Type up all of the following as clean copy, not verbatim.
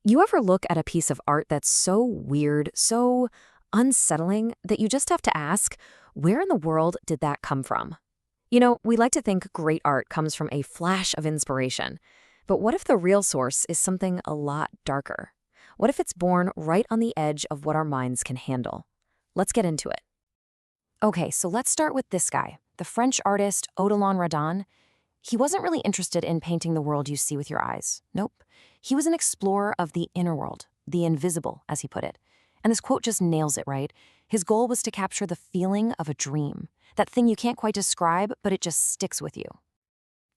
You ever look at a piece of art that's so weird, so unsettling, that you just have to ask, where in the world did that come from? We like to think great art comes from a flash of inspiration. But what if the real source is something a lot darker? What if it's born right on the edge of what our minds can handle? Let's get into it. Okay, so let's start with this guy, the French artist Odilon Redon. He wasn't really interested in painting the world you see with your eyes. Nope. He was an explorer of the inner world, the invisible, as he put it. And this quote just nails it, right? His goal was to capture the feeling of a dream, that thing you can't quite describe, but it just sticks with you.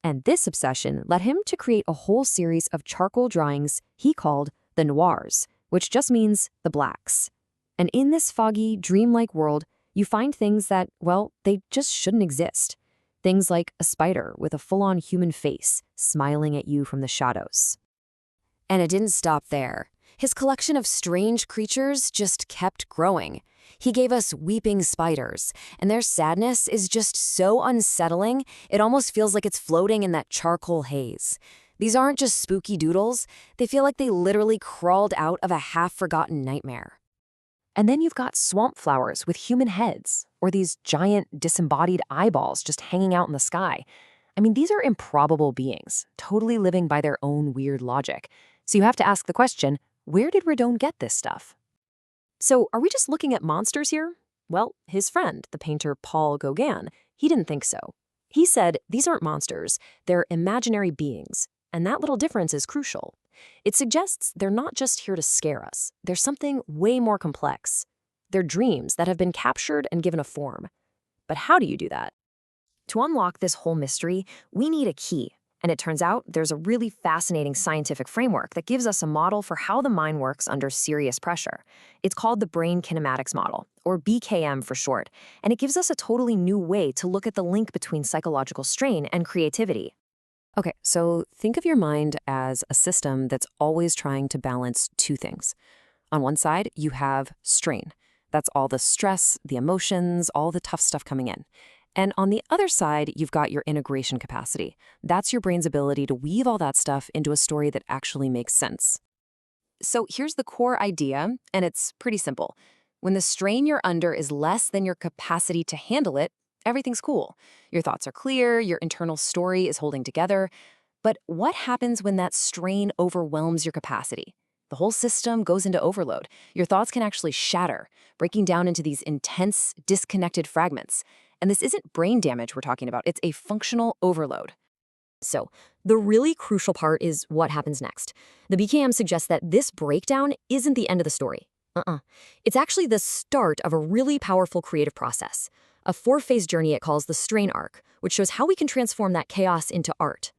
And this obsession led him to create a whole series of charcoal drawings he called the Noirs, which just means the blacks. And in this foggy, dreamlike world, you find things that, well, they just shouldn't exist. Things like a spider with a full-on human face smiling at you from the shadows. And it didn't stop there. His collection of strange creatures just kept growing. He gave us weeping spiders, and their sadness is just so unsettling, it almost feels like it's floating in that charcoal haze. These aren't just spooky doodles, they feel like they literally crawled out of a half-forgotten nightmare. And then you've got swamp flowers with human heads, or these giant disembodied eyeballs just hanging out in the sky. I mean, these are improbable beings, totally living by their own weird logic. So you have to ask the question, where did Redon get this stuff? So are we just looking at monsters here? Well, his friend, the painter Paul Gauguin, he didn't think so. He said, these aren't monsters, they're imaginary beings. And that little difference is crucial. It suggests they're not just here to scare us. They're something way more complex. They're dreams that have been captured and given a form. But how do you do that? To unlock this whole mystery, we need a key. And it turns out there's a really fascinating scientific framework that gives us a model for how the mind works under serious pressure. It's called the Brain Kinematics Model, or BKM for short, and it gives us a totally new way to look at the link between psychological strain and creativity. Okay, so think of your mind as a system that's always trying to balance two things. On one side, you have strain. That's all the stress, the emotions, all the tough stuff coming in. And on the other side, you've got your integration capacity. That's your brain's ability to weave all that stuff into a story that actually makes sense. So here's the core idea, and it's pretty simple. When the strain you're under is less than your capacity to handle it, everything's cool. Your thoughts are clear, your internal story is holding together. But what happens when that strain overwhelms your capacity? The whole system goes into overload. Your thoughts can actually shatter, breaking down into these intense, disconnected fragments. And this isn't brain damage we're talking about, it's a functional overload. So, the really crucial part is what happens next. The BKM suggests that this breakdown isn't the end of the story. It's actually the start of a really powerful creative process. A 4-phase journey it calls the strain arc, which shows how we can transform that chaos into art.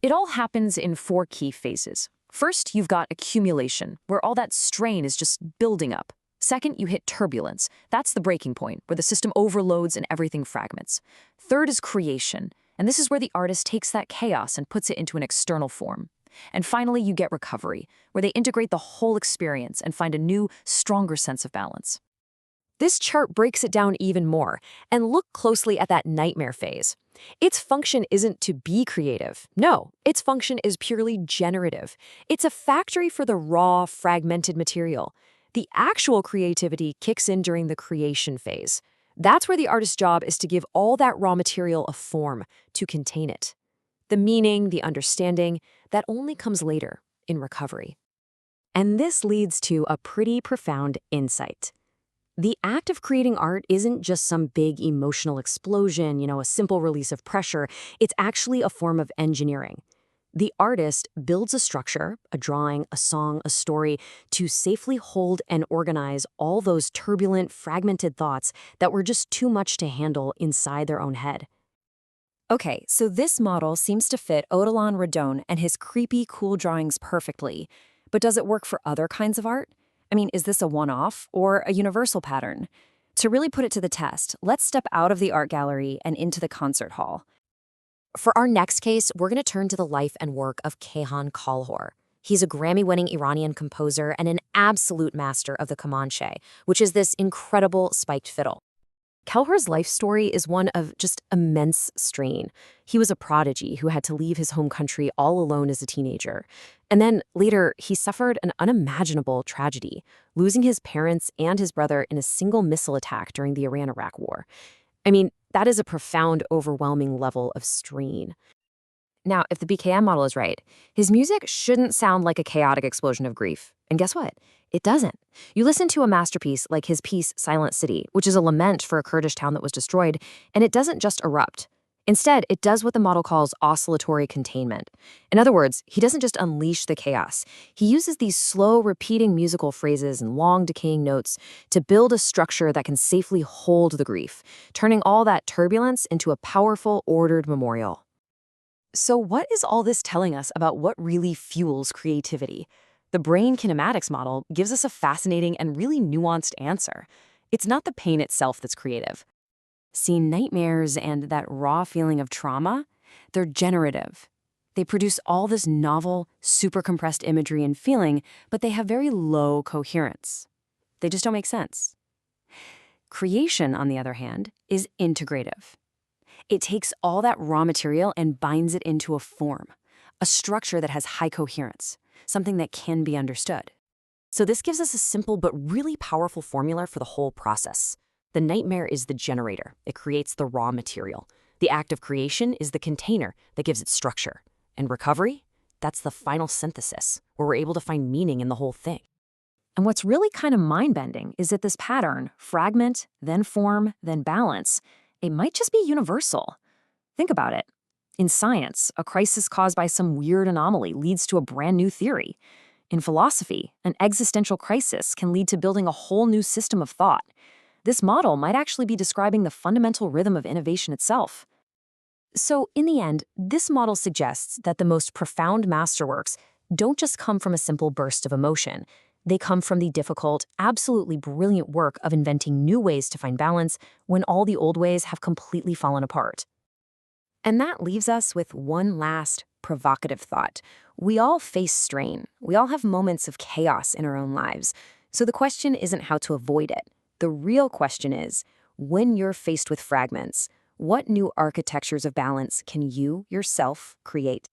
It all happens in 4 key phases. First, you've got accumulation, where all that strain is just building up. Second, you hit turbulence. That's the breaking point, where the system overloads and everything fragments. Third is creation, and this is where the artist takes that chaos and puts it into an external form. And finally, you get recovery, where they integrate the whole experience and find a new, stronger sense of balance. This chart breaks it down even more, and look closely at that nightmare phase. Its function isn't to be creative. No, its function is purely generative. It's a factory for the raw, fragmented material. The actual creativity kicks in during the creation phase. That's where the artist's job is to give all that raw material a form, to contain it. The meaning, the understanding, that only comes later, in recovery. And this leads to a pretty profound insight. The act of creating art isn't just some big emotional explosion, a simple release of pressure. It's actually a form of engineering. The artist builds a structure, a drawing, a song, a story, to safely hold and organize all those turbulent, fragmented thoughts that were just too much to handle inside their own head. Okay, so this model seems to fit Odilon Redon and his creepy, cool drawings perfectly. But does it work for other kinds of art? I mean, is this a one-off or a universal pattern? To really put it to the test, let's step out of the art gallery and into the concert hall. For our next case, we're going to turn to the life and work of Kayhan Kalhor. He's a Grammy-winning Iranian composer and an absolute master of the kamanche, which is this incredible spiked fiddle. Kalhor's life story is one of just immense strain. He was a prodigy who had to leave his home country all alone as a teenager. And then later, he suffered an unimaginable tragedy, losing his parents and his brother in a single missile attack during the Iran-Iraq War. I mean, that is a profound, overwhelming level of strain. Now, if the BKM model is right, his music shouldn't sound like a chaotic explosion of grief. And guess what? It doesn't. You listen to a masterpiece like his piece Silent City, which is a lament for a Kurdish town that was destroyed, and it doesn't just erupt. Instead, it does what the model calls oscillatory containment. In other words, he doesn't just unleash the chaos. He uses these slow, repeating musical phrases and long, decaying notes to build a structure that can safely hold the grief, turning all that turbulence into a powerful, ordered memorial. So what is all this telling us about what really fuels creativity? The Brain Kinematics Model gives us a fascinating and really nuanced answer. It's not the pain itself that's creative. See, nightmares and that raw feeling of trauma, they're generative. They produce all this novel, super compressed imagery and feeling, but they have very low coherence. They just don't make sense. Creation, on the other hand, is integrative. It takes all that raw material and binds it into a form, a structure that has high coherence, something that can be understood. So this gives us a simple but really powerful formula for the whole process. The nightmare is the generator. It creates the raw material. The act of creation is the container that gives it structure. And recovery? That's the final synthesis, where we're able to find meaning in the whole thing. And what's really kind of mind-bending is that this pattern, fragment, then form, then balance, it might just be universal. Think about it. In science, a crisis caused by some weird anomaly leads to a brand new theory. In philosophy, an existential crisis can lead to building a whole new system of thought. This model might actually be describing the fundamental rhythm of innovation itself. So, in the end, this model suggests that the most profound masterworks don't just come from a simple burst of emotion. They come from the difficult, absolutely brilliant work of inventing new ways to find balance when all the old ways have completely fallen apart. And that leaves us with one last provocative thought. We all face strain. We all have moments of chaos in our own lives. So the question isn't how to avoid it. The real question is, when you're faced with fragments, what new architectures of balance can you, yourself, create?